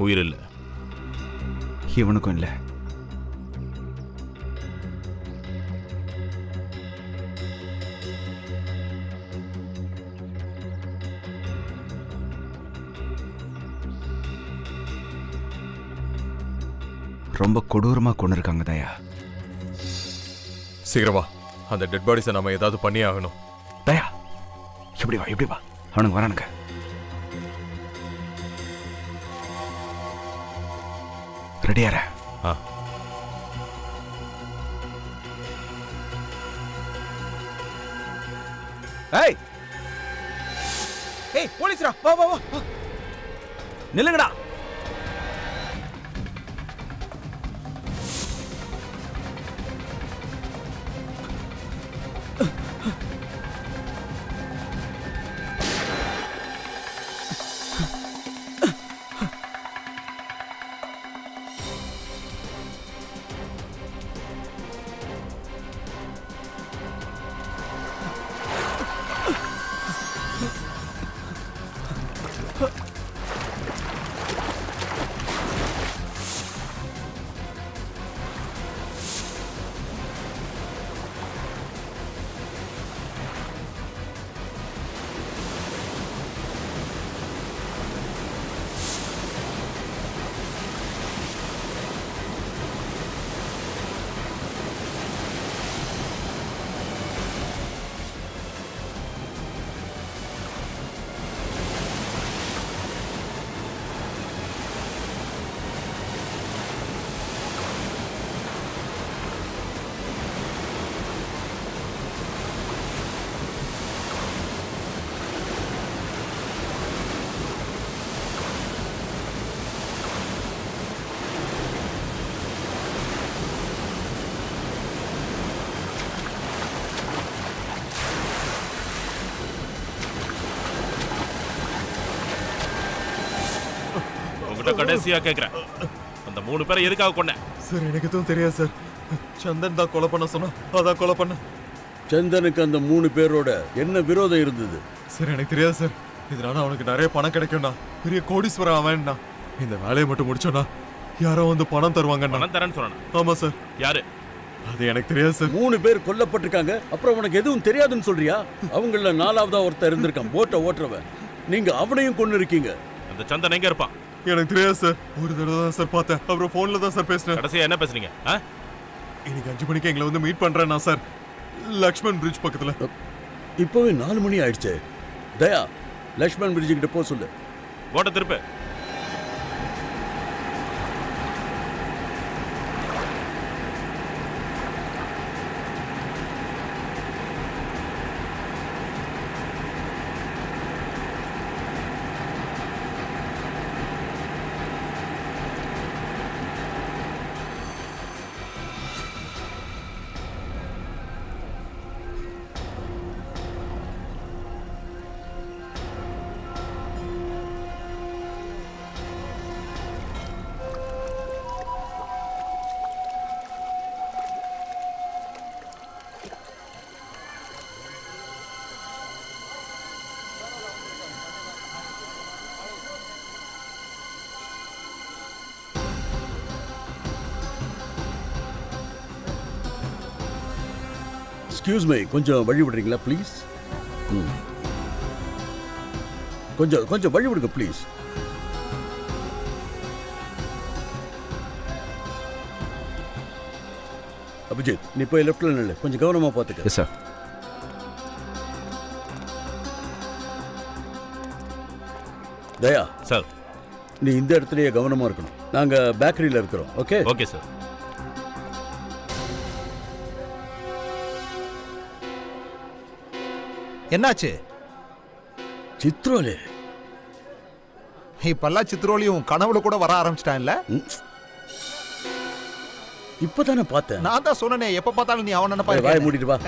உயிர் இல்லை. இவனுக்கும் இல்லை. ரொம்ப கொடூரமா கொண்டு இருக்காங்க தயா. சீக்கிரமா அந்த டெட் பாடிஸை நம்ம ஏதாவது பண்ணி ஆகணும். தயா இப்படி வா அவனுக்கு வரானுங்க. ரெடியார. ஏய் ஏய் போலீஸ்ரா, வா வா வா, நில்லுங்கடா. கடைசியா கேக்குறேன், அந்த 3 பேரை எதுக்காக கொன்ன? சார் எனக்கு எதுவும் தெரியாது சார். சந்தன் தான் கொலை பண்ண சொன்னா, அதான் கொலை பண்ண. சந்தனுக்கு அந்த 3 பேரோட என்ன விரோதம் இருந்தது? சார் எனக்கு தெரியாது சார். இதனால அவனுக்கு நிறைய பணம் கிடைக்கும்னா, பெரிய கோடீஸ்வரன் அவன்டா. இந்த வேலையை மட்டும் முடிச்சோன்னா யாரோ வந்து பணம் தருவாங்க. பணம் தரேன்னு சொன்னா? ஆமா சார். யாரு? அது எனக்கு தெரியாது சார். 3 பேர் கொல்லப்பட்டிருக்காங்க, அப்புறம் உனக்கு எதுவும் தெரியாதுன்னு சொல்றியா? அவங்கள 4ஆவதா ஒருத்தர் இருந்திருக்கான், போட்டை ஓட்டுறவன். நீங்க அவனையும் கொண்டு இருக்கீங்க. அந்த சந்தன் எங்க இருப்பான்? எனக்கு தெரியாது சார். ஒரு தடவை தான் சார் பார்த்தேன், அப்புறம் போன்ல தான் சார் பேசினேன். கடைசியா என்ன பேசுறீங்க? இன்னைக்கு 5 மணிக்கு எங்களை வந்து மீட் பண்றேன் நான் சார், லக்ஷ்மன் பிரிட்ஜ் பக்கத்துல. இப்பவே 4 மணி ஆயிடுச்சு. தயா, லக்ஷ்மன் பிரிட்ஜ் கிட்ட போ சொல்லு. ஓட்ட திருப்பு. எக்ஸ்கியூஸ் மீ, கொஞ்சம் வழி விடுறீங்களா ப்ளீஸ்? கொஞ்சம் வழி விடுங்க ப்ளீஸ். அபிஜித், நீ போய் லெஃப்ட்ல நில்லு, கொஞ்சம் கவனமா பார்த்துக்க. சார். தயா சார், நீ இந்த இடத்துலயே கவனமா இருக்கணும். நாங்க பேக்கரியில இருக்கிறோம். ஓகே? Okay sir. என்னாச்சு? சித்ரோலே இப்பெல்லாம் சித்ரோலியும் கனவுல கூட வர ஆரம்பிச்சிட்டான்ல. இப்பதானே பார்த்தேன். நான் தான் சொன்னேனே, எப்ப பார்த்தாலும் நீ அவன் நினைப்பா. வாயை மூடிட்டு வா.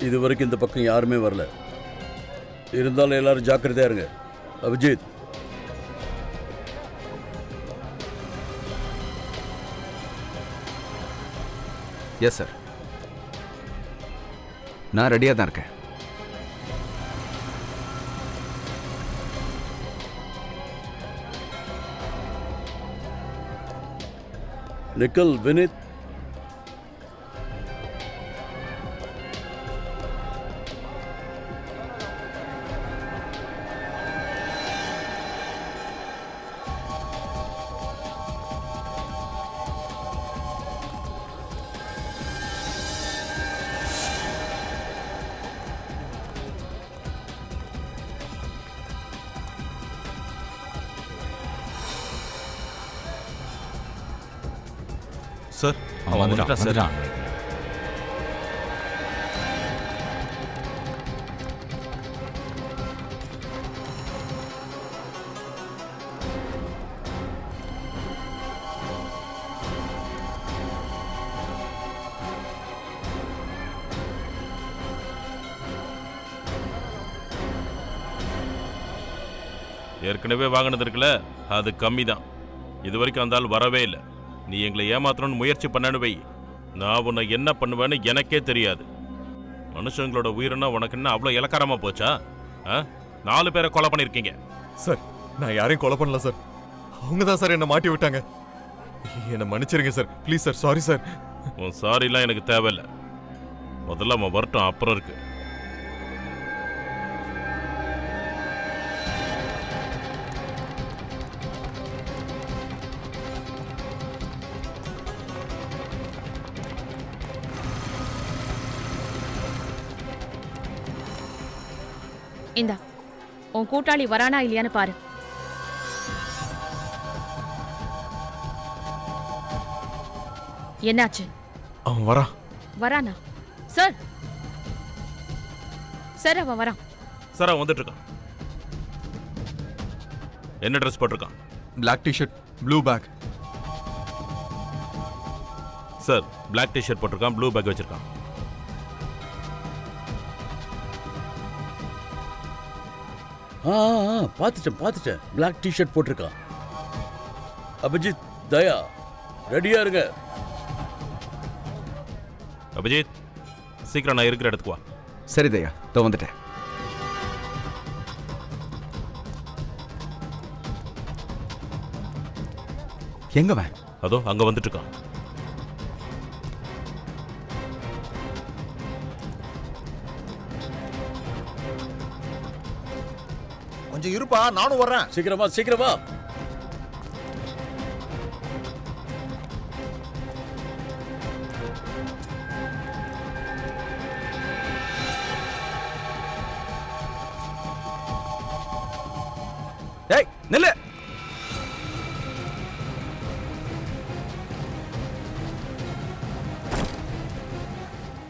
இது வரைக்கும் இந்த பக்கம் யாருமே வரல. இருந்தாலும் எல்லாரும் ஜாக்கிரதையா இருங்க. அபிஜித், எஸ் சார், நான் ரெடியாக தான் இருக்கேன். நிக்கல், வினித், சார் அவன் வந்துட்டான் சார். ஏற்கனவே வாங்கினது இருக்குல்ல, அது கம்மி தான். இது வரைக்கும் அந்த ஆள் வரவே இல்லை. நீ எங்களை ஏமாத்தணும்னு முயற்சி பண்ணனு வை, நான் உன்னை என்ன பண்ணுவேன்னு எனக்கே தெரியாது. மனுஷங்களோட உயிரினா உனக்கு என்ன அவ்வளோ இலக்காரமா போச்சா? 4 பேரை கொலை பண்ணியிருக்கீங்க. சார், நான் யாரையும் கொலை பண்ணல சார். அவங்க தான் சார் என்னை மாட்டி விட்டாங்க. என்னை மன்னிச்சிருங்க sir, please sir. Sorry sir. உன் சாரிலாம் எனக்கு தேவையில்லை. முதல்ல அவன் வரட்டும், அப்புறம் இருக்கு. இந்தா, உன் கூட்டாளி வரானா இல்லையான்னு பாரு. என்னாச்சு? அவன் வரான். வரானா? சார் சார், அவன் வரான். சார் அவன் வந்துட்டு இருக்கான். என்ன ட்ரெஸ் போட்டிருக்கான்? Black t shirt, blue bag. Sir, black t shirt போட்டிருக்கான், ப்ளூ பேக் வச்சிருக்கான். பார்த்துட்டேன். பிளாக் டிஷர்ட் போட்டிருக்கான். அபிஜித், தயா, ரெடியா இருங்க. அபிஜித், சீக்கிரம் நான் இருக்கிற இடத்துக்கு வா. சரி தயா, தோ வந்துட்டேன். எங்கவன்? அதோ அங்க வந்துட்டு இருக்கான். கொஞ்சம் இருப்பா, நானும் வர்றேன். சீக்கிரமா. ஏய் நில்லு.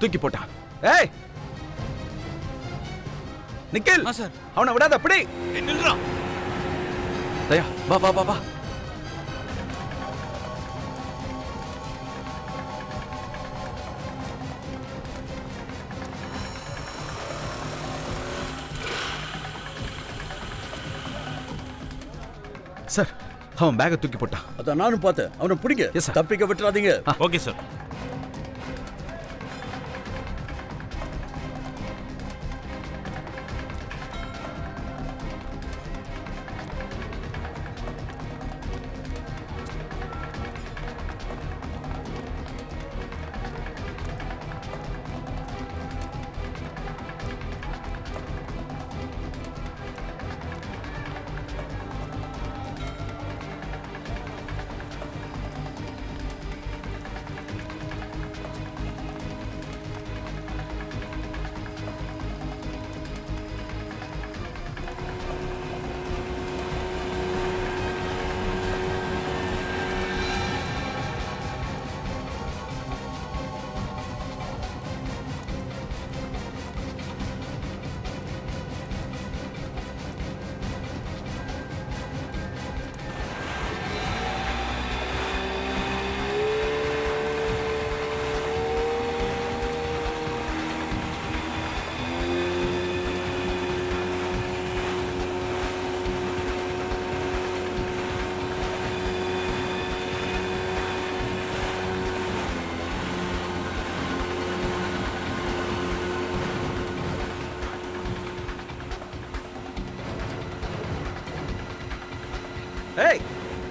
தூக்கி போட்டான். ஏய் நிக்கல், சார் அவனை விடாத. அப்படி நில்றான். தயா, வா. சார், அவன் பேக்கை தூக்கி போட்டான். அதான் நானும் பார்த்தேன். அவனை பிடிங்க. Yes, sir. தப்பிக்க விட்டுறாதீங்க. Okay sir.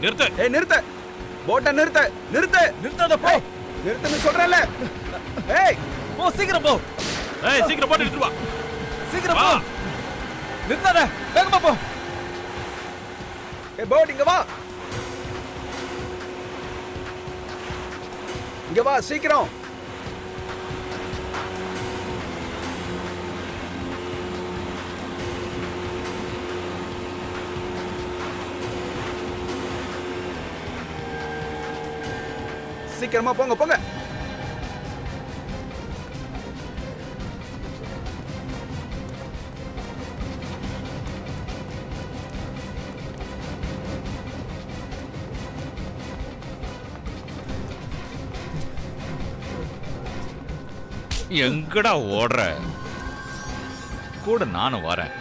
நிறுத்து. ஏய் நிறுத்து, போட்டை நிறுத்து, நிறுத்து. நிறுத்தாத போ. நிறுத்துன்னு சொல்றேன்ல. ஏய் போ சீக்கிரம் போ. ஏய் சீக்கிரம் போட்டு எடுத்துட்டு வா. சீக்கிரம் வா. போ. நிறுத்தாத. வேகமா போ. ஏய் போட் இங்க வா. இங்க வா சீக்கிரம். சீக்கிரமா போங்க போங்க. எங்கடா ஓடுற? கூட நானும் வரேன்.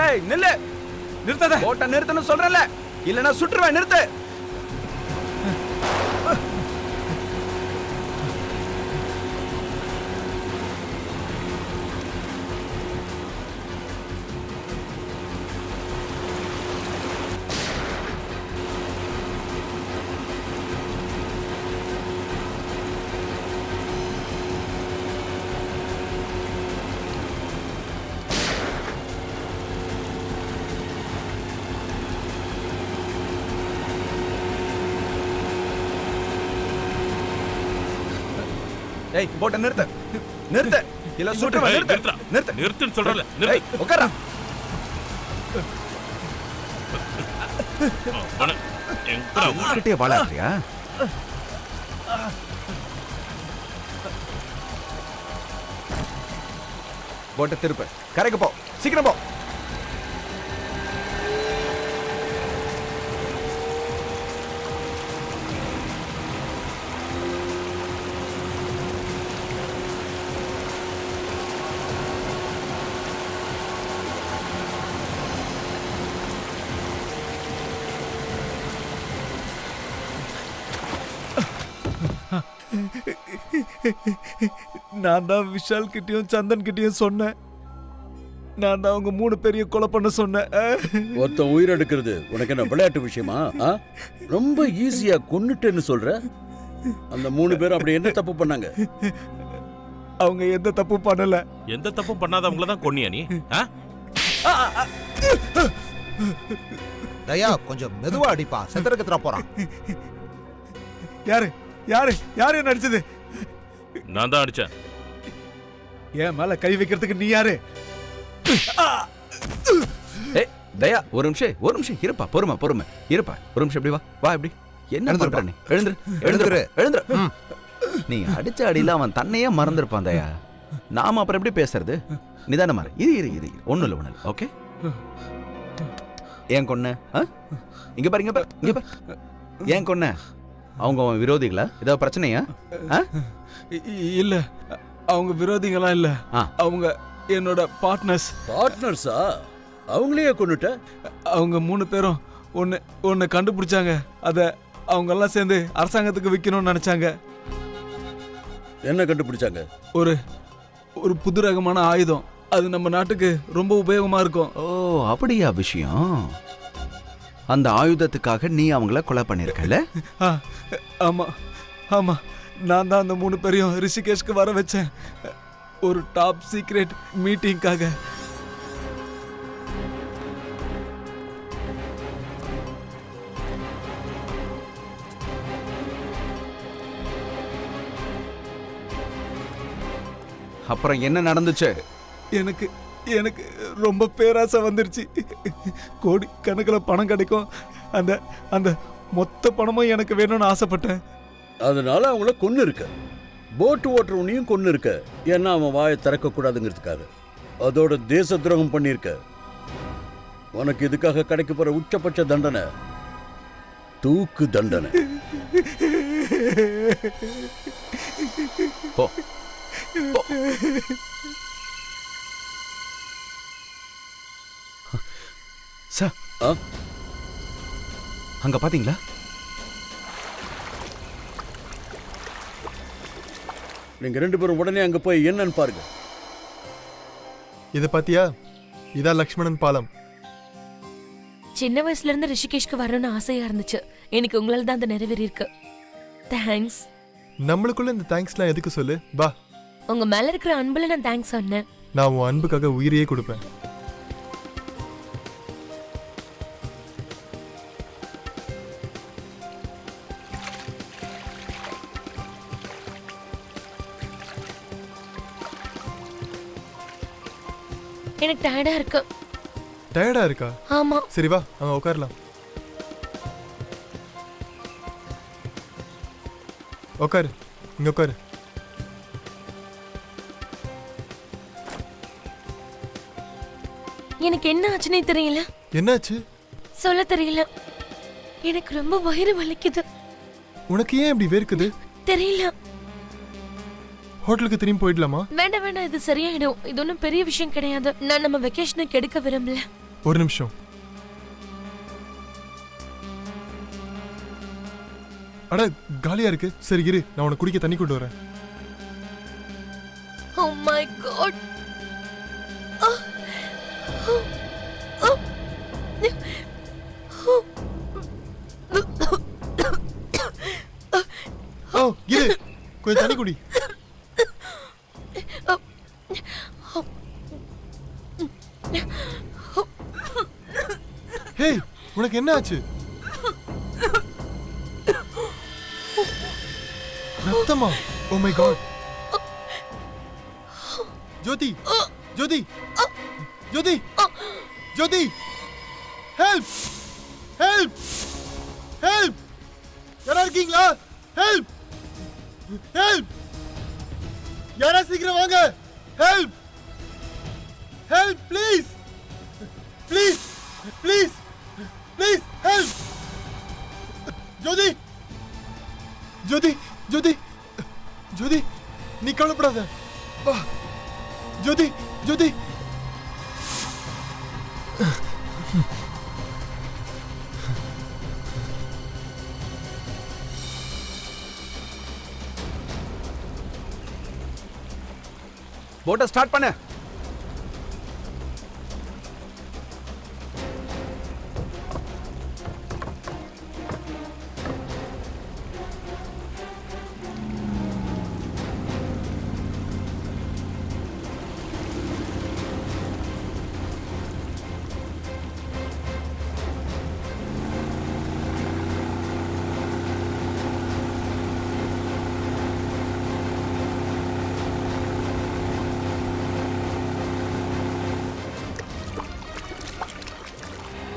ஏய் நில்லு. நிறுத்தாத. போட்டை நிறுத்துன்னு சொல்றேன்ல, இல்லனா சுட்டுருவேன். நிறுத்து. ஏய் போட்டை நிறுத்து, நிறுத்து. இல்ல சுட்டுருவேன். ஏய், நிறுத்து, நிறுத்துடா. நிறுத்து. நிறுத்துன்னு சொல்றல. ஏய் நிறுத்து. உட்காரா. எங்கடா ஊரு? கிட்டே வாழாறியா? போட்டை திருப்பு. கரைக்கு போ. சீக்கிரம் போ. நான் தான் விஷால் கிட்டயும் சந்தன் கிட்டயும் சொன்னேன். நான் தான் அவங்க 3 பேரையும் கொலை பண்ண சொன்னேன். ஒருத்தன் உயிரெடுக்கிறது உனக்கு என்ன விளையாட்டு விஷயமா? ரொம்ப ஈஸியா கொன்னுட்டேன்னு சொல்ற? அந்த 3 பேரும் அப்படி என்ன தப்பு பண்ணாங்க? அவங்க எந்த தப்பும் பண்ணல. எந்த தப்பும் பண்ணாதவங்கள தான் கொன்னியா நீ? தயா கொஞ்சம் மெதுவா அடிப்பா, செத்தரக்கத்துறா போறான். யாரு யாரு யாரு என்ன அடிச்சது? நான் தான் அடிச்சேன். என் மேல கை வைக்கிறதுக்கு நீ யாரு? ஏய் தயா ஒரு நிமிஷம் இருப்பா. பொறுமை இருப்பா. ஒரு நிமிஷம் இப்படி வா. வா இப்படி. என்ன எழுந்திருப்பா. பண்ற நீ? எழுந்துரு. நீ அடிச்ச அடியில அவன் தன்னையே மறந்துருப்பான் தயா. நாம அப்புறம் எப்படி பேசுறது? நிதானமா இரு. ஒண்ணு இல்ல. ஓகே. ஏன் கொன்ன? இங்க பாரு. ஏன் கொன்ன? அவங்க அவன் விரோதிகளா? ஏதாவது பிரச்சனையா? இல்ல, அவங்க விரோதிகளா இல்ல. அவங்க என்னோட பார்ட்னர்ஸ். பார்ட்னர்ஸா? அவங்களையே கொன்னுட்ட? அவங்க 3 பேரும் ஒன்னு கண்டுபிடிச்சாங்க. அத அவங்க எல்லாம் சேர்ந்து அரசாங்கத்துக்கு விற்கணும்னு நினைச்சாங்க. என்ன கண்டுபிடிச்சாங்க? ஒரு புது ரகமான ஆயுதம். அது நம்ம நாட்டுக்கு ரொம்ப உபயோகமா இருக்கும். ஓ அப்படியா விஷயம்? அந்த ஆயுதத்துக்காக நீ அவங்கள கொலை பண்ணிருக்கல? ஆமா. நான் தான் அந்த 3 பேரையும் ரிஷிகேஷ்க்கு வர வச்சேன். ஒரு டாப் சீக்ரெட் மீட்டிங்காக. அப்புறம் என்ன நடந்துச்சு? எனக்கு ரொம்ப பேராசை வந்துருச்சு. கோடி கணக்கில் பணம் கிடைக்கும். அந்த மொத்த பணமும் எனக்கு வேணும்னு ஆசைப்பட்டேன். அதனால அவங்கள கொன்னு இருக்க. போட்டு ஓட்டுறவனையும் கொன்னு இருக்க. ஏன்னா அவன் வாயை திறக்க கூடாதுங்கிறதுக்காக. அதோட தேச துரோகம் பண்ணிருக்க. உனக்கு இதுக்காக கிடைக்க போற உச்சபட்ச தண்டனை தூக்கு தண்டனை. போ. சார் அங்க பாத்தீங்களா? நீங்க 2 பேரும் உடனே அங்க போய் என்னன்னு பாருங்க. இத பாத்தியா? இதான் லக்ஷ்மணன் பாலம். சின்ன வயசுல இருந்து ரிஷிகேஷ்க்கு வரணும்னு ஆசையா இருந்துச்சு. எனக்கு உங்களால தான் அது நிறைவேறி இருக்கு. தேங்க்ஸ். நம்மளுக்குள்ள இந்த தேங்க்ஸ்லாம் எதுக்கு சொல்லு? வா, உங்க மேல இருக்கிற அன்புல நான் தேங்க்ஸ் சொன்னேன். நான் உன் அன்புக்காக உயிரையே கொடுப்பேன். எனக்கு டயர்டா இருக்கு. டயர்டா இருக்கா? ஆமா. சரி வா, அங்க உட்காரலாம். உட்காரு, இங்க உட்காரு. எனக்கு என்ன ஆச்சுன்னே தெரியல. என்னாச்சு? சொல்ல தெரியல. எனக்கு ரொம்ப வயிறு வலிக்குது. உனக்கு ஏன் இப்படி வேர்க்குது? தெரியல. ஹோட்டலுக்கு திரும்பி போயிடலாமா? வேண்டாம் வேண்டாம், இது சரியாயிடும். இது ஒன்றும் பெரிய விஷயம் கிடையாது. நான் நம்ம வெக்கேஷனுக்கு எடுக்க விரும்பல. ஒரு நிமிஷம். அட, காலியா இருக்கு. சரி இரு, நான் உனக்கு குடிக்க தண்ணி கொண்டு வரேன். Oh my god. ஓ, இரு, கொஞ்சம் தண்ணி குடி. ஹே, உனக்கு என்ன ஆச்சு? ரத்தமா? Oh my God. Jothi, Jothi, Jothi, Jothi, help, help, help. யாரா இருக்கீங்களா? Help, help. யாரா சீக்கிரம் வாங்க. Help, help, please, please, please, please, help. Jothi, Jothi, Jothi, Jothi, நீ கவலைப்படாத. வா. ஜோதி, ஜோதி. போட்டை ஸ்டார்ட் பண்ணு.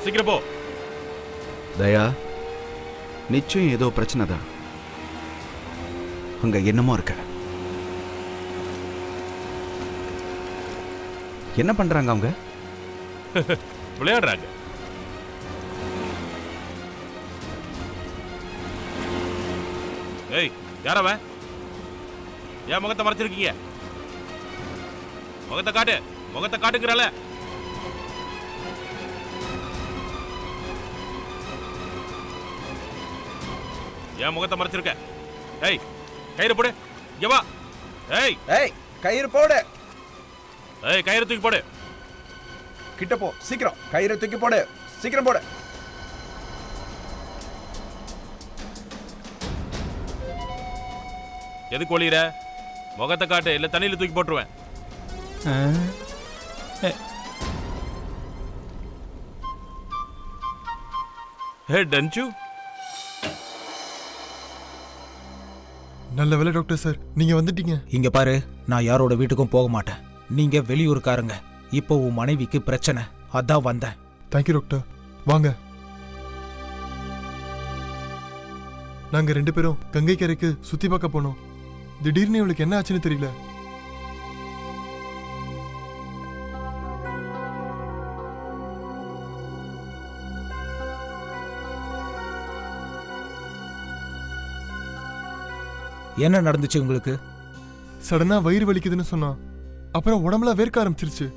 சீக்கிரம் போ. தயா, நிச்சயம் ஏதோ பிரச்சனை தான். அங்க என்னமோ இருக்க. என்ன பண்றாங்க அவங்க? விளையாடுறாங்க. ஏய், யார் அவன்? ஏன் முகத்தை மறைச்சிருக்கீங்க? முகத்தை காட்டு, முகத்தை காட்டுங்கிறல. ஏன் முகத்தை மறைச்சிருக்க? ஏய், கயிறு போடு. இங்க வா. ஏய், ஏய், கயிறு போடு. ஏய், கயிறு தூக்கி போடு. கிட்ட போ, சீக்கிரம். கயிறு தூக்கி போடு, சீக்கிரம் போடு. எதுக்கு ஒளியிற? முகத்தை காட்டு, இல்ல தண்ணியில தூக்கி போட்டுருவேன். ஹே டன்ச்சு, நல்ல வேலை டாக்டர் சார், நீங்க வந்துட்டீங்க. இங்க பாரு, நான் யாரோட வீட்டுக்கும் போக மாட்டேன். நீங்க வெளியூருக்காரங்க. இப்போ உன் மனைவிக்கு பிரச்சனை, அதான் வந்தேன். Thank you doctor. வாங்க. நாங்க 2 பேரும் கங்கை கரைக்கு சுத்தி பார்க்க போனோம். திடீர்னு இவளுக்கு என்ன ஆச்சுன்னு தெரியல. என்ன நடந்துச்சு உங்களுக்கு? சடனா வயிறு வலிக்குதுன்னு சொன்னா. அப்புறம் உடம்புல வேர்க்க ஆரம்பிச்சிருச்சு.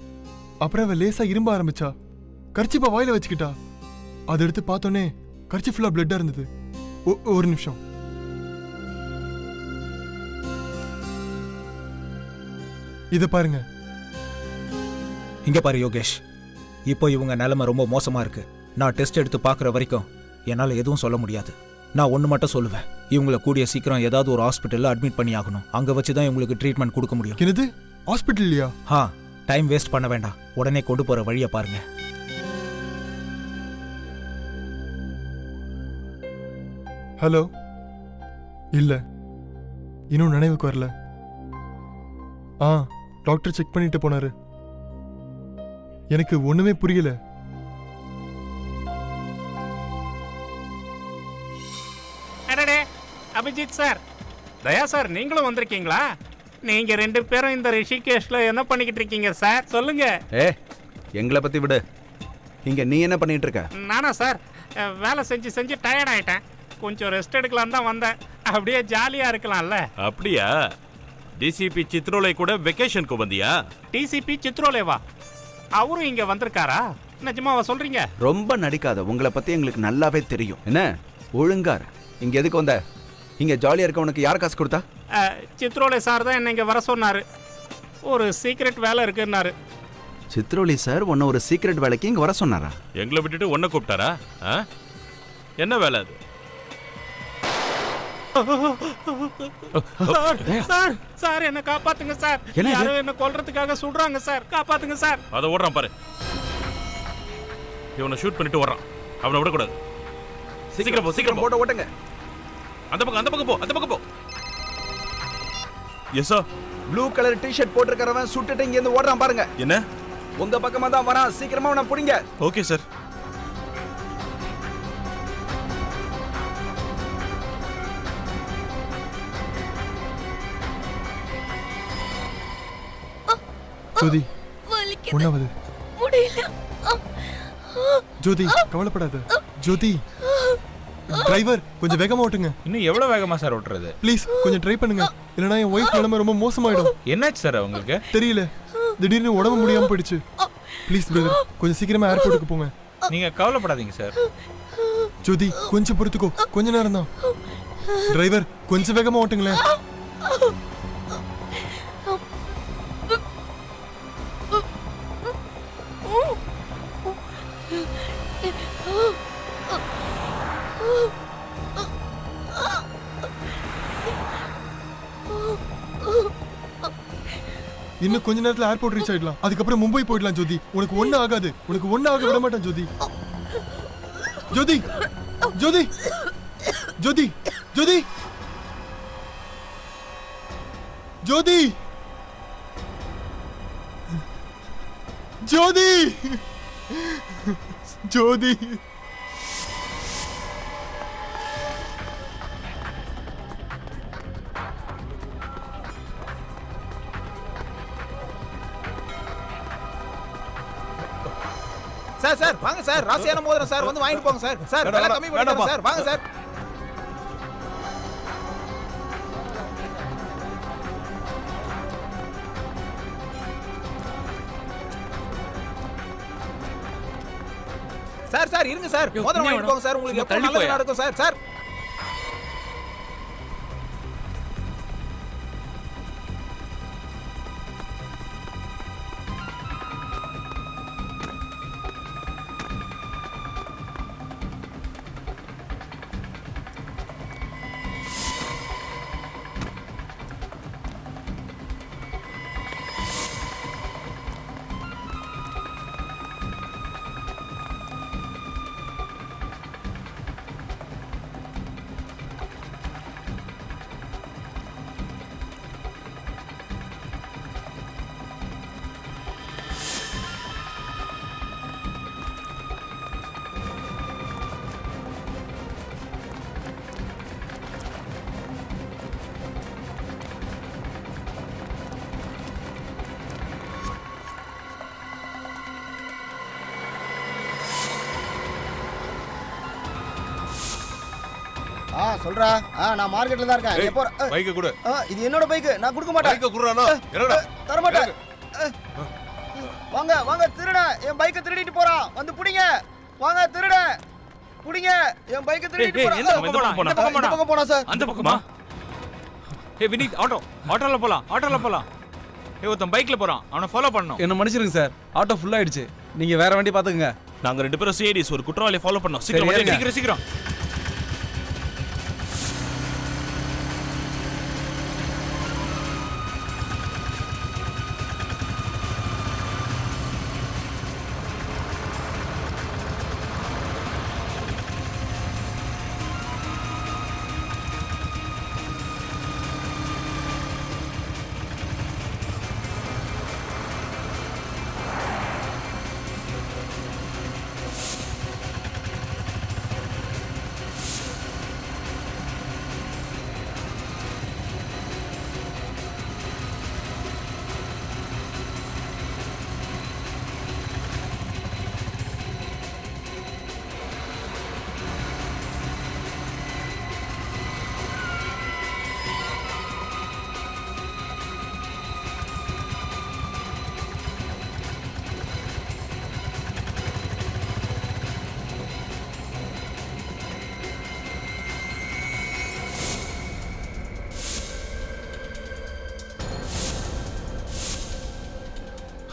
அப்புறம் அவ லேசா இரும்ப ஆரம்பிச்சா. கர்ச்சிப்பா வாயில வச்சுக்கிட்டா. அதை எடுத்து பார்த்தோன்னே கர்ச்சி ஃபுல்லா பிளட்டா இருந்தது. ஒரு நிமிஷம். இத பாருங்க. இங்க பாரு யோகேஷ், இப்போ இவங்க நிலைமை ரொம்ப மோசமா இருக்கு. நான் டெஸ்ட் எடுத்து பார்க்குற வரைக்கும் என்னால் எதுவும் சொல்ல முடியாது. நான் ஒன்று மட்டும் சொல்லுவேன், இவங்களை கூடிய சீக்கிரம் ஏதாவது ஒரு ஹாஸ்பிட்டலில் அட்மிட் பண்ணி ஆகணும். அங்கே வச்சு தான் இவங்களுக்கு ட்ரீட்மெண்ட் கொடுக்க முடியும். என்னது, ஹாஸ்பிட்டல்லையா? டைம் வேஸ்ட் பண்ண வேண்டாம், உடனே கொண்டு போகிற வழியை பாருங்க. ஹலோ. இல்ல, இன்னும் நினைவுக்கு வரல. டாக்டர் செக் பண்ணிட்டு போனாரு. எனக்கு ஒண்ணுமே புரியல. அடடே, அபிஜித் சார், தயா சார், நீங்களும் வந்திருக்கீங்களா? நீங்க 2 பேரும் இந்த ரிஷிகேஷ்ல என்ன பண்ணிக்கிட்டு இருக்கீங்க சார்? சொல்லுங்க. எங்களை பத்தி விடு. இங்க நீ என்ன பண்ணிட்டு இருக்க? நானா சார், வேலை செஞ்சு செஞ்சு டயர்ட் ஆயிட்டேன். கொஞ்சம் ரெஸ்ட் எடுக்கலாம் தான் வந்தேன். அப்படியே ஜாலியா இருக்கலாம்ல. அப்படியா? டிசிபி சித்ரோலை கூட வெக்கேஷனுக்கு வந்தியா? டிசிபி சித்ரோலேவா? அவரும் இங்க வந்திருக்காரா? நிஜமாவா சொல்றீங்க? ரொம்ப நடிக்காத, உங்களை பத்தி எங்களுக்கு நல்லாவே தெரியும். என்ன ஒழுங்கார இங்க எதுக்கு வந்த? இங்க ஜாலியா இருக்க உனக்கு யார் காசு கொடுத்தா? சித்ரோலே சார் தான் என்ன இங்க வர சொன்னாரு. ஒரு சீக்ரெட் வேலை இருக்குன்னாரு. சித்ரோலி சார் உன்ன ஒரு சீக்ரெட் வேலைக்கு இங்க வர சொன்னாரா? எங்களை விட்டுட்டு ஒன்ன கூப்பிட்டாரா? என்ன வேலை அது? சார், சார், என்ன காப்பாத்துங்க சார். யாரோ என்ன கொல்றதுக்காக சுடுறாங்க சார். காப்பாத்துங்க சார். அத ஓடுறான் பாரு. இவனை ஷூட் பண்ணிட்டு ஓடுறான். அவனை விடக்கூடாது. சீக்கிரம் போ, சீக்கிரம் போட்ட ஓட்டுங்க. அந்த பக்கம் போ, அந்த பக்கம் போ. Yes sir. Blue colour T-shirt போட்டிருக்கிறவன் சுட்டுட்டு இங்க இருந்து ஓடுறான் பாருங்க. என்ன? உங்க பக்கமா தான் வரான். சீக்கிரமா அவனை புடிங்க. Okay sir. ஜோதி, ஒண்ணாவது. முடியல. ஜோதி, கவலைப்படாத. ஜோதி, டிரைவர் கொஞ்சம் வேகமா ஓட்டுங்க. இன்னும் எவ்வளவு வேகமா சார் ஓட்டுறது? ப்ளீஸ் கொஞ்சம் ட்ரை பண்ணுங்க, இல்லனா என் ஒய்ஃப் நிலைமை ரொம்ப மோசமாயிடும். என்னாச்சு சார் உங்களுக்கு? தெரியல, திடீர்னு உடம்பு முடியாம போயிடுச்சு. ப்ளீஸ் பிரதர், கொஞ்சம் சீக்கிரமா ஏர்போர்ட்டுக்கு போங்க. நீங்க கவலைப்படாதீங்க சார். ஜோதி, கொஞ்சம் பொறுத்துக்கோ, கொஞ்ச நேரம் தான். டிரைவர் கொஞ்சம் வேகமா ஓட்டுங்களேன். இன்னும் கொஞ்ச நேரத்துல ஏர்போர்ட் ரீச் ஆயிடலாம். அதுக்கப்புறம் மும்பை போயிடலாம். ஜோதி, உனக்கு ஒண்ணு ஆகாது. உனக்கு ஒண்ணு ஆக விட மாட்டேன் ஜோதி. ஜோதி, ஜோதி, ஜோதி, ஜோதி, ஜோதி, ஜோதி, ஜோதி. சார் சார் வாங்க சார், ராசியான மோதிரம் சார், வந்து வாங்கிட்டு போங்க சார். சார் விலை கம்மி பண்ணிடுறேன் சார், வாங்க சார். சார் சார் இருங்க சார், மோதிரம் வாங்கிட்டு போங்க சார், உங்களுக்கு எப்போ நல்லது நடக்கும் சார். சார் சொல்றா. நான் மார்க்கெட்ல தான் இருக்கேன். எப்போ பைக்க கொடு. இது என்னோட பைக், நான் கொடுக்க மாட்டேன். பைக்க குடுறானோ? என்னடா? தர மாட்டேன். வாங்க வாங்க, திருட என் பைக்கை திருடிட்டு போறான், வந்து புடிங்க. வாங்க திருட, புடிங்க. என் பைக்கை திருடிட்டு போறான். எந்த பக்கம் போனா சார்? அந்த பக்கமா? வினித், ஆட்டோல போலாம். ஒருத்தன் பைக்ல போறான், அவனை ஃபாலோ பண்ணணும். என்ன மன்னிச்சிருங்க சார், ஆட்டோ ஃபுல் ஆயிடுச்சு. நீங்க வேற வண்டி பாத்துக்கங்க. நாங்க 2 பேரும் சிஐடிஸ் ஒரு குற்றவாளியை ஃபாலோ பண்ணோம். சீக்கிரம் சரி, வண்டி எடு. சீக்கிரம் சீக்கிரம்.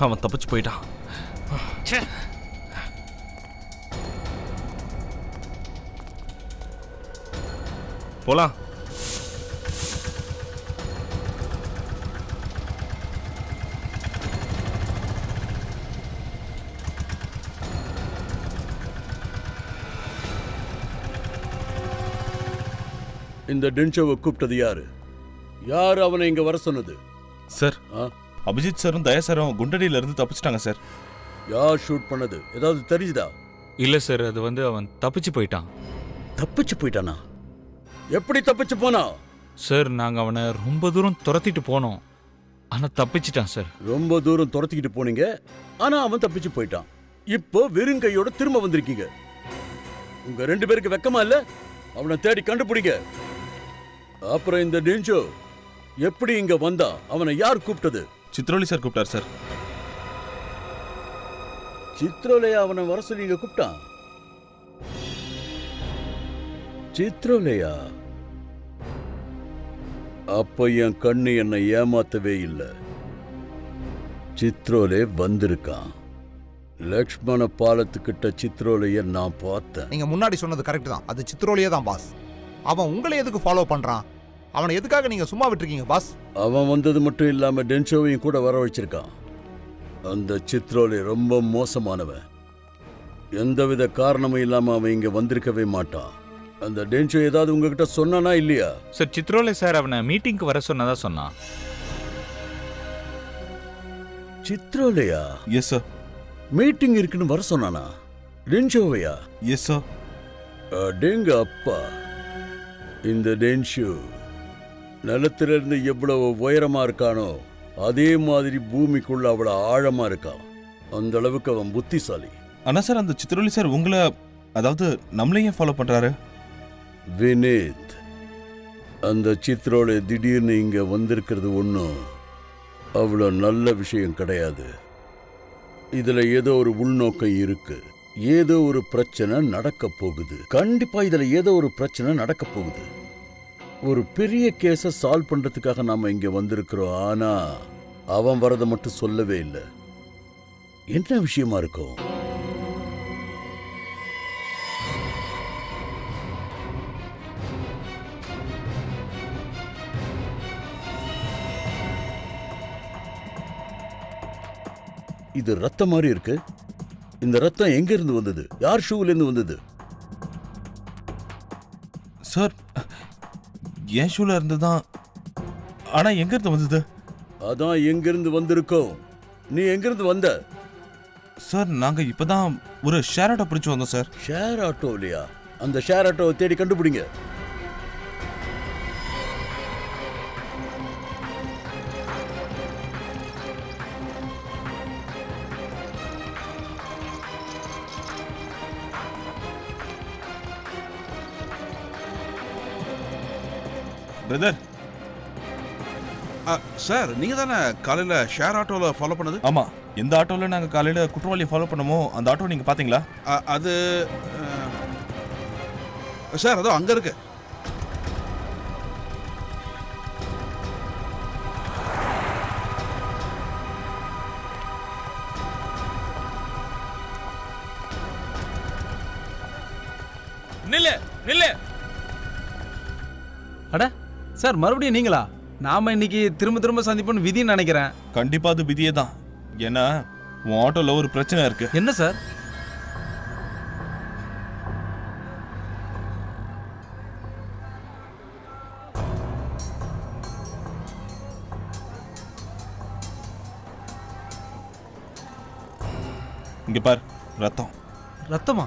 அவன் தப்பிச்சு போயிட்டான். போலாம். இந்த டென்ஷோவை கூப்பிட்டது யாரு? யார் அவனை இங்க வர சொன்னது? சார், ஆ? அபிஜித் சாரும் தயா சாரும் குண்டடியில இருந்து தப்பிச்சிட்டாங்க சார். யார் ஷூட் பண்ணது? ஏதாவது தெரிஞ்சுதா? இல்ல சார், அது வந்து அவன் தப்பிச்சு போயிட்டான். தப்பிச்சு போயிட்டானா? எப்படி தப்பிச்சு போனா? சார், நாங்க அவனை ரொம்ப தூரம் துரத்திட்டு போனோம், ஆனா தப்பிச்சிட்டான் சார். ரொம்ப தூரம் துரத்திக்கிட்டு போனீங்க, ஆனா அவன் தப்பிச்சு போயிட்டான். இப்போ வெறும் கையோட திரும்ப வந்திருக்கீங்க. உங்க 2 பேருக்கு வெக்கமா இல்ல? அவனை தேடி கண்டுபிடிங்க. அப்புறம் இந்த டென்ஷோ எப்படி இங்க வந்தா? அவனை யார் கூப்பிட்டது? சித்ரோலி சார் கூப்பிட்டார் சார். சித்ரோலையா அவனை வர சொல்லி இங்க கூப்பிட்டான்? சித்ரோலையா? அப்ப என் கண்ணு என்னை ஏமாத்தவே இல்லை. சித்ரோலே வந்திருக்கான். லக்ஷ்மண பாலத்துக்கிட்ட சித்ரோலைய நான் பார்த்தேன். நீங்க முன்னாடி சொன்னது கரெக்ட் தான். அது சித்ரோலியே தான் பாஸ். அவன் உங்களை எதுக்கு ஃபாலோ பண்றான்? அவனை எதுக்காக நீங்க சும்மா விட்டுருக்கீங்க பாஸ்? அவன் வந்தது மட்டும் இல்லாம டென்ஷோவையும் கூட வர வச்சிருக்கான். அந்த சித்ரோலே ரொம்ப மோசமானவன். எந்தவித காரணமும் இல்லாம அவன் இங்க வந்திருக்கவே மாட்டான். அந்த டென்ஷோ ஏதாவது உங்ககிட்ட சொன்னானா இல்லையா? சார், சித்ரோலே சார் அவனை மீட்டிங்க்கு வர சொன்னதா சொன்னான். சித்ரோலையா? Yes sir. மீட்டிங் இருக்குன்னு வர சொன்னானா? டென்ஷோவையா? Yes sir. அடேங்க அப்பா! இந்த டென்ஷோ நிலத்திலிருந்து எவ்வளவு உயரமா இருக்கானோ அதே மாதிரி பூமிக்குள்ள அவ்வளவு ஆழமா இருக்கான். அந்த அளவுக்கு அவன் புத்திசாலி. ஆனா சார், அந்த சித்ரோலி சார் உங்களை, அதாவது நம்மளையும் ஃபாலோ பண்றாரு. வினீத், அந்த சித்ரோலை திடீர்னு இங்க வந்திருக்கிறது ஒன்றும் அவ்வளோ நல்ல விஷயம் கிடையாது. இதுல ஏதோ ஒரு உள்நோக்கம் இருக்கு. ஏதோ ஒரு பிரச்சனை நடக்க போகுது. கண்டிப்பா இதுல ஏதோ ஒரு பிரச்சனை நடக்க போகுது. ஒரு பெரிய கேஸை சால்வ் பண்றதுக்காக நாம இங்க வந்திருக்கிறோம். ஆனா அவன் வரதை மட்டும் சொல்லவே இல்லை. என்ன விஷயமா இருக்கும்? இது ரத்தம் மாதிரி இருக்கு. இந்த ரத்தம் எங்க இருந்து வந்தது? யார் ஷூல இருந்து வந்தது? சார், என் ஷூல இருந்து தான். ஆனா எங்க இருந்து வந்தது? அதான் எங்க இருந்து வந்திருக்கோம். நீ எங்க இருந்து வந்த? சார், நாங்க இப்பதான் ஒரு ஷேர் ஆட்டோ பிடிச்சு வந்தோம் சார். ஷேர் ஆட்டோ இல்லையா? அந்த ஷேர் ஆட்டோவை தேடி கண்டுபிடிங்க. பிரதர். சார், நீங்க தானே காலையில ஷேர் ஆட்டோல ஃபாலோ பண்ணது? ஆமா. எந்த ஆட்டோல நாங்க காலையில குற்றவாளியை ஃபாலோ பண்ணமோ அந்த ஆட்டோ நீங்க பாத்தீங்களா? அது சார், அதோ அங்க இருக்கு. நில்லு நில்லு. அட சார், மறுபடியும் நீங்களா? நாம இன்னைக்கு திரும்ப திரும்ப சந்திப்போம்னு விதின்னு நினைக்கிறேன். கண்டிப்பா அது விதியே தான். ஏன்னா உன் ஆட்டோல ஒரு பிரச்சனை இருக்கு. என்ன சார்? இங்க பார், ரத்தம். ரத்தமா?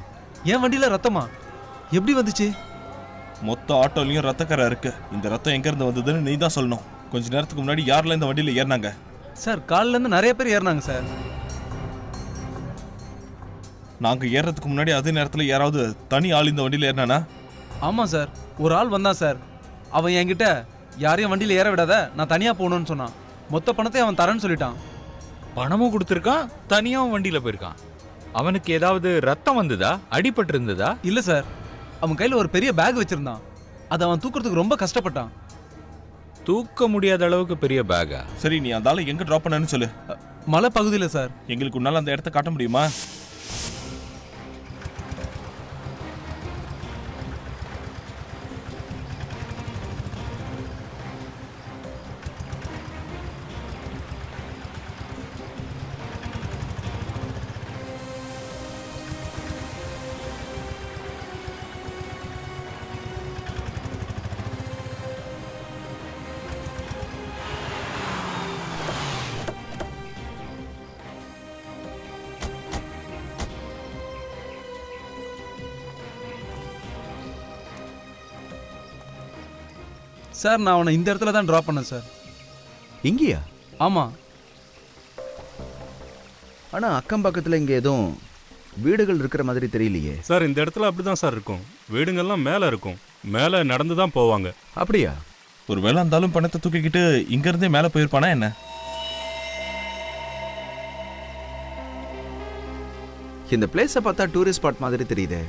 என் வண்டியில ரத்தமா? எப்படி வந்துச்சு? மொத்த ஆட்டோலயும் ரத்தக்கரை இருக்கு. இந்த ரத்தம் எங்க இருந்து வந்ததுன்னு நீ தான் சொல்லணும். கொஞ்ச நேரத்துக்கு முன்னாடி யாரெல்லாம் இந்த வண்டியில ஏறினாங்க? சார், காலைல இருந்து நிறைய பேர் ஏறினாங்க சார். நாங்க ஏறதுக்கு முன்னாடி அதே நேரத்துல யாராவது தனி ஆள் இந்த வண்டியில ஏறினானா? ஆமா சார், ஒரு ஆள் வந்தான் சார். அவன் என்கிட்ட யாரையும் வண்டியில ஏற விடாத, நான் தனியா போகணும்னு சொன்னான். மொத்த பணத்தை அவன் தரேன்னு சொல்லிட்டான். பணமும் கொடுத்துருக்கான், தனியாவும் வண்டியில போயிருக்கான். அவனுக்கு ஏதாவது ரத்தம் வந்ததா, அடிபட்டு இருந்ததா? இல்ல சார், அவன் கையில ஒரு பெரிய பேக் வச்சிருந்தான். அதை அவன் தூக்குறதுக்கு ரொம்ப கஷ்டப்பட்டான். தூக்க முடியாத அளவுக்கு பெரிய பேகா? சரி, நீ அந்த ஆளை எங்க டிராப் பண்ணன்னு சொல்லு. மலை பகுதியில சார். எங்களுக்கு உன்னால அந்த இடத்த காட்ட முடியுமா? சார், நான் அவனை இந்த இடத்துல தான் டிராப் பண்ணேன் சார். இங்கேயா? ஆமா. ஆனா அக்கம் பக்கத்துல இங்க எதுவும் வீடுகள் இருக்கிற மாதிரி தெரியலையே. சார், இந்த இடத்துல அப்படிதான் சார் இருக்கும். வீடுங்கள்லாம் மேலே இருக்கும். மேலே நடந்து தான் போவாங்க. அப்படியா? ஒருவேளை இருந்தாலும் பணத்தை தூக்கிக்கிட்டு இங்க இருந்தே மேல போயிருப்பானா என்ன? இந்த பிளேஸை பார்த்தா டூரிஸ்ட் ஸ்பாட் மாதிரி தெரியுதே.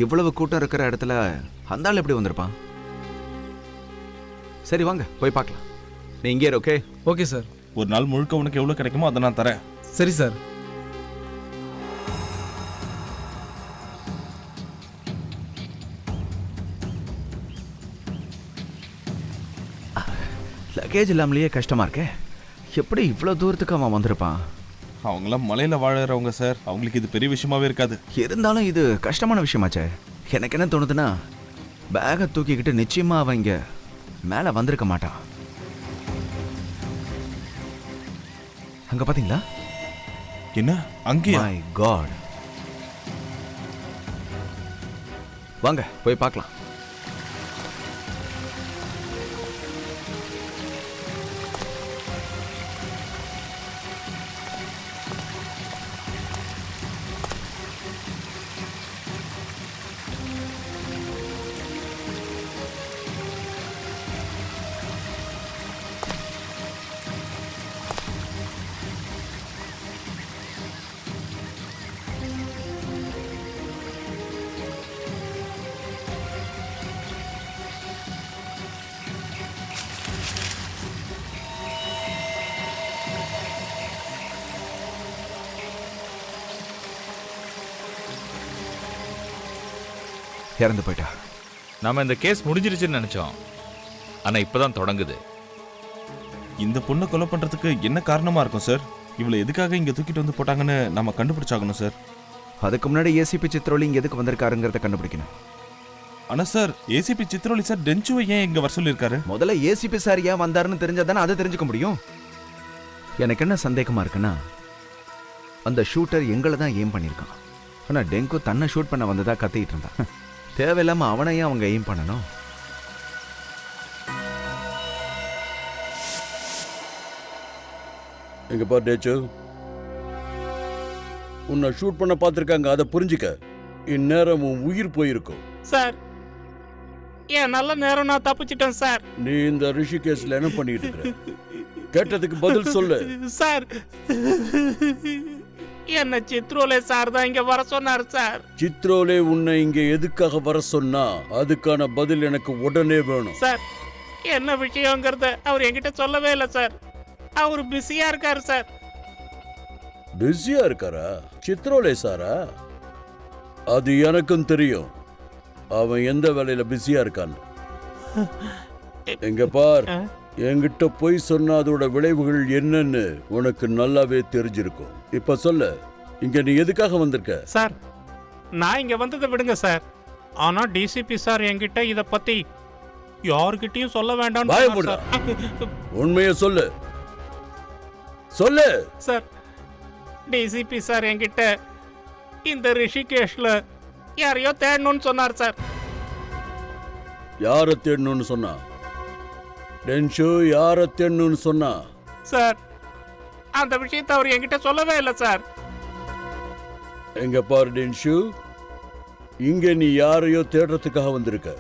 இவ்வளவு கூட்டம் இருக்கிற இடத்துல அந்த ஆள் எப்படி வந்திருப்பான்? சரி, வாங்க போய் பார்க்கலாம். நீ இங்கே இரு. ஓகே? Okay sir. ஒரு நாள் முழுக்க உனக்கு எவ்வளவு கிடைக்குமோ அதை நான் தரேன். சரி சார். லக்கேஜ் இல்லாமலேயே கஷ்டமா இருக்கே. எப்படி இவ்வளோ தூரத்துக்கு அவன் வந்திருப்பான்? அவங்களாம் மலையில வாழறவங்க சார். அவங்களுக்கு இது பெரிய விஷயமாவே இருக்காது. இருந்தாலும் இது கஷ்டமான விஷயமாச்சே. எனக்கு என்ன தோணுதுன்னா, பேகை தூக்கிக்கிட்டு நிச்சயமா அவன் இங்க மேலே வந்திருக்க மாட்டான். அங்க பாத்தீங்களா? என்ன அங்கேயா? My God. வாங்க போய் பார்க்கலாம். இறந்து போயிட்டா. நாம இந்த கேஸ் முடிஞ்சிருச்சுன்னு நினைச்சோம். ஆனா இப்பதான் தொடங்குது. இந்த பொண்ணை கொலை பண்றதுக்கு என்ன காரணமா இருக்கும் சார்? இவளை எதுக்காக இங்க தூக்கிட்டு வந்து போட்டாங்கன்னு நம்ம கண்டுபிடிச்சாகணும் சார். அதுக்கு முன்னாடி ஏசிபி சித்ரோலி இங்க எதுக்கு வந்திருக்காருங்கிறத கண்டுபிடிக்கணும். ஆனா சார், ஏசிபி சித்ரோலி சார் டென்ச்சுவை ஏன் இங்க வர சொல்லியிருக்காரு? முதல்ல ஏசிபி சார் ஏன் வந்தாருன்னு தெரிஞ்சாதானே அதை தெரிஞ்சுக்க முடியும். எனக்கு என்ன சந்தேகமா இருக்குன்னா, அந்த ஷூட்டர் எங்களை தான் எய்ம் பண்ணியிருக்கான். ஆனா டெங்கு தன்னை ஷூட் பண்ண வந்ததா கத்திட்டு இருந்தான். தேவையில்லாம அவனையும் அவங்க எய்ம் பண்ணணும். எங்க பார் டேச்சு, உன்னை ஷூட் பண்ண பார்த்துருக்காங்க, அதை புரிஞ்சுக்க. இந்நேரம் உன் உயிர் போயிருக்கும். சார், ஏன் நல்ல நேரம் நான் தப்பிச்சிட்டேன் சார். நீ இந்த ரிஷிகேஷ்ல என்ன பண்ணிட்டு இருக்க? கேட்டதுக்கு பதில் சொல்லு. சார், என்ன சித்ரோலே சார் தான் இங்க வர சொன்னார் சார். சித்ரோலே உன்னை இங்க எதுக்காக வர சொன்னா? அதுக்கான பதில் எனக்கு உடனே வேணும். சார், என்ன விஷயங்கிறத அவர் என்கிட்ட சொல்லவே இல்லை சார். அவர் பிஸியா இருக்காரு சார். பிஸியா இருக்காரா? சித்ரோலே சாரா? அது எனக்கும் தெரியும். அவன் எந்த வேலையில பிஸியா இருக்கான்னு. எங்க பார், என்கிட்ட பொய் சொன்னா அதோட விளைவுகள் என்னன்னு உனக்கு நல்லாவே தெரிஞ்சிருக்கும். இப்ப சொல்ல, இங்க நீ எதுக்காக வந்திருக்க? சார், நான் இங்க வந்ததை விடுங்க சார். ஆனா டிசிபி சார் என்கிட்ட இத பத்தி யார்கிட்டயும் சொல்ல வேண்டாம். உண்மையை சொல்லு, சொல்லு. சார், டிசிபி சார் என்கிட்ட இந்த ரிஷிகேஷ்ல யாரையோ தேடணும்னு சொன்னார் சார். யார தேடணும்னு சொன்னா? டென்ஷு யார தேடணும்னு சொன்னா? சார், அந்த விஷயத்தை அவர் என்கிட்ட சொல்லவே இல்லை சார். எங்க பாரு டென்ஷு, இங்க நீ யாரையோ தேடுறதுக்காக வந்திருக்க.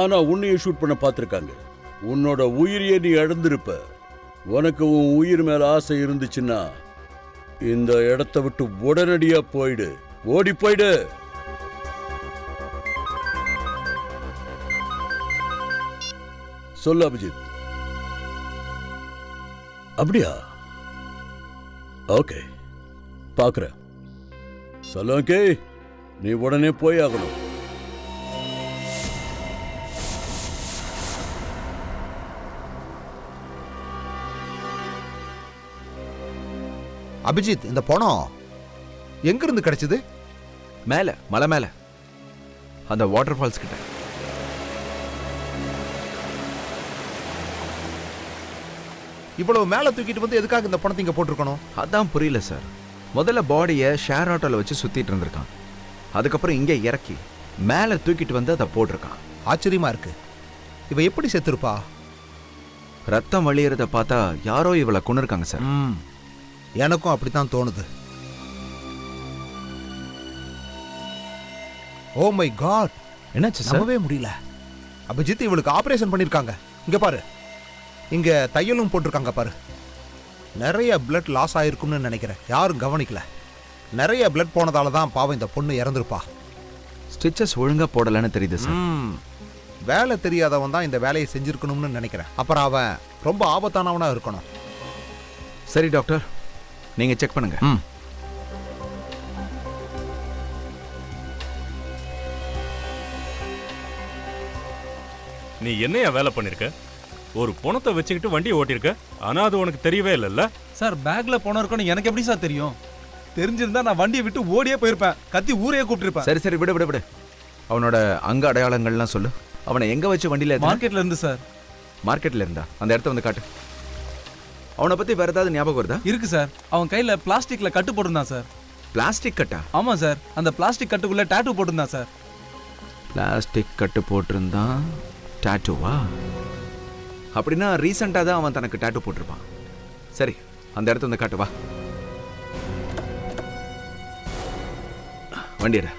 ஆனா உன்னையும் ஷூட் பண்ண பார்த்திருக்காங்க. உன்னோட உயிரையே நீ இழந்திருப்ப. உனக்கு உன் உயிர் மேல ஆசை இருந்துச்சுன்னா இந்த இடத்தை விட்டு உடனடியா போயிடு, ஓடி போயிடு. சொல்லு அபிஜித். அப்படியா? ஓகே, பாக்குறேன். சொல்லு. ஓகே, நீ உடனே போய் ஆகணும். அபிஜித், இந்த பணம் எங்க இருந்து கிடைச்சது? மேல, மலை மேல, அந்த வாட்டர் ஃபால்ஸ் கிட்ட. இவ்வளவு மேல தூக்கிட்டு வந்து எதுக்காக இந்த பணத்தை இங்க போட்டிருக்கணும்? அதான் புரியல சார். முதல்ல பாடியை ஷேர் ஆட்டோல வச்சு சுத்திட்டு இருந்திருக்கான். அதுக்கப்புறம் இங்கே இறக்கி மேலே தூக்கிட்டு வந்து அதை போட்டிருக்கான். ஆச்சரியமா இருக்கு. இவ எப்படி செத்துருப்பா? ரத்தம் வழியறத பார்த்தா யாரோ இவளை கொன்னிருக்காங்க சார். எனக்கும் அப்படித்தான் தோணுது. ஓ மை காட், என்னாச்சு சார்? நம்பவே முடியல. அபிஜித், இவளுக்கு ஆபரேஷன் பண்ணிருக்காங்க. இங்க பாரு, இங்க தையலும் போட்டிருக்காங்க பாரு. நிறைய பிளட் லாஸ் ஆயிருக்கும்னு நினைக்கிறேன். யாரும் கவனிக்கல. நிறைய பிளட் போனதால தான் பாவம் இந்த பொண்ணு இறந்துருப்பா. ஸ்டிச்சஸ் ஒழுங்கா போடலன்னு தெரியுது சார். வேலை தெரியாதவன் தான் இந்த வேலையை செஞ்சிருக்கணும்னு நினைக்கிறேன். அப்புறம் அவன் ரொம்ப ஆபத்தானவனா இருக்கணும். சரி டாக்டர், நீங்க செக் பண்ணுங்க. நீ என்னையா வேலை பண்ணிருக்க? ஒரு பணத்தை வச்சுக்கிட்டு வண்டியை ஓட்டிருக்க. ஆனா அது உனக்கு தெரியவே இல்லைல்ல? சார், பேக்ல பணம் இருக்குன்னு எனக்கு எப்படி சார் தெரியும்? தெரிஞ்சிருந்தா நான் வண்டியை விட்டு ஓடியே போயிருப்பேன். கத்தி ஊரையே கூப்பிட்டுருப்பேன். சரி சரி, விடு விடு விடு. அவனோட அங்க அடையாளங்கள்லாம் சொல்லு. அவனை எங்க வச்சு வண்டியில? மார்க்கெட்ல இருந்து சார். மார்க்கெட்ல இருந்தா? அந்த இடத்த வந்து காட்டு. அவனை பத்தி வேற ஏதாவது ஞாபகம் வருதா? இருக்கு சார். அவன் கையில பிளாஸ்டிக்ல கட்டு போட்டிருந்தான் சார். பிளாஸ்டிக் கட்டா? ஆமா சார். அந்த பிளாஸ்டிக் கட்டுக்குள்ள டாட்டூ போட்டிருந்தான் சார். பிளாஸ்டிக் கட்டு போட்டிருந்தான், டாட்டூவா? அப்படின்னா ரீசெண்டாக தான் அவன் தனக்கு டாட்டூ போட்டிருப்பான். சரி, அந்த இடத்த வந்து காட்டு, வா. வண்டியட.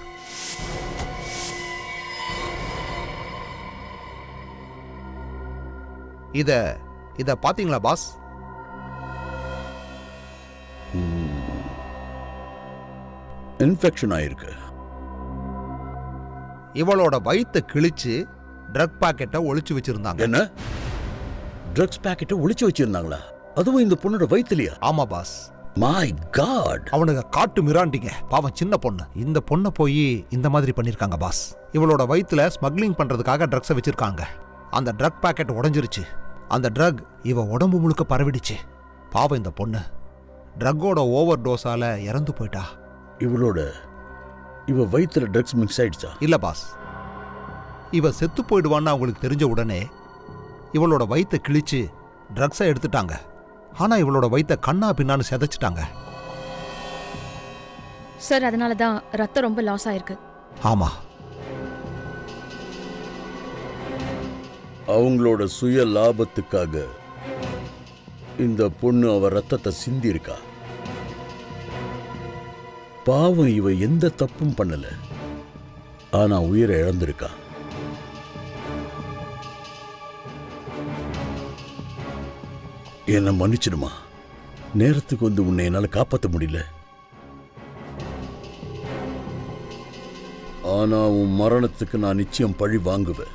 இத பாத்தீங்களா பாஸ்? இன்ஃபெக்ஷன் ஆயிருக்கு. இவளோட வயித்தை கிழிச்சு ட்ரக் பாக்கெட்டை ஒளிச்சு வச்சிருந்தாங்க. என்ன? ட்ரக்ஸ் பாக்கெட்டை ஒளிச்சு வச்சிருந்தாங்களா? அதுவும் இந்த பொண்ணோட வயித்துலயா? ஆமா பாஸ். மை காட், அவனுங்க காட்டு மிராண்டிங்க. பாவம் சின்ன பொண்ணு. இந்த பொண்ணை போய் இந்த மாதிரி பண்ணிருக்காங்க பாஸ். இவளோட வயித்துல ஸ்மக்லிங் பண்றதுக்காக ட்ரக்ஸை வச்சிருக்காங்க. அந்த ட்ரக் பாக்கெட் உடைஞ்சிருச்சு. அந்த ட்ரக் இவ உடம்பு முழுக்க பரவிடுச்சு. பாவம் இந்த பொண்ணு ட்ரக்கோட ஓவர் டோஸால இறந்து போயிட்டா. இவ வயித்துல ட்ரக்ஸ் மிக்ஸ் ஆயிடுச்சா? இல்ல பாஸ், இவ செத்து போயிடுவான்னு அவங்களுக்கு தெரிஞ்ச உடனே இவளோட வயித்தை கிழிச்சு ட்ரக்ஸை எடுத்துட்டாங்க. ஆனா இவளோட வயித்தை கண்ணா பின்னான்னு செதைச்சிட்டாங்க. சார், அதனால தான் ரத்தம் ரொம்ப லாஸ் ஆயிருக்கு. ஆமா, அவங்களோட சுய லாபத்துக்காக இந்த பொண்ணு அவ ரத்தத்தை சிந்தி இருக்கா. பாவம், இவ எந்த தப்பும் பண்ணல. ஆனா உயிரை இழந்திருக்கா. என்ன மன்னிச்சிடுமா. நேரத்துக்கு வந்து உன்னை என்னால காப்பாற்ற முடியல. ஆனா உன் மரணத்துக்கு நான் நிச்சயம் பழி வாங்குவேன்.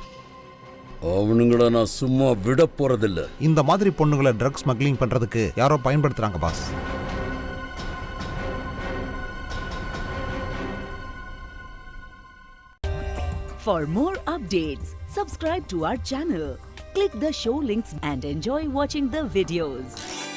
அவனுங்களை நான் சும்மா விட போறதில்ல. இந்த மாதிரி பொண்ணுங்களை ட்ரக்ஸ் ஸ்மக்லிங் பண்றதுக்கு யாரோ பயன்படுத்துறாங்க pass. For more updates, subscribe to our channel, click the show links and enjoy watching the videos.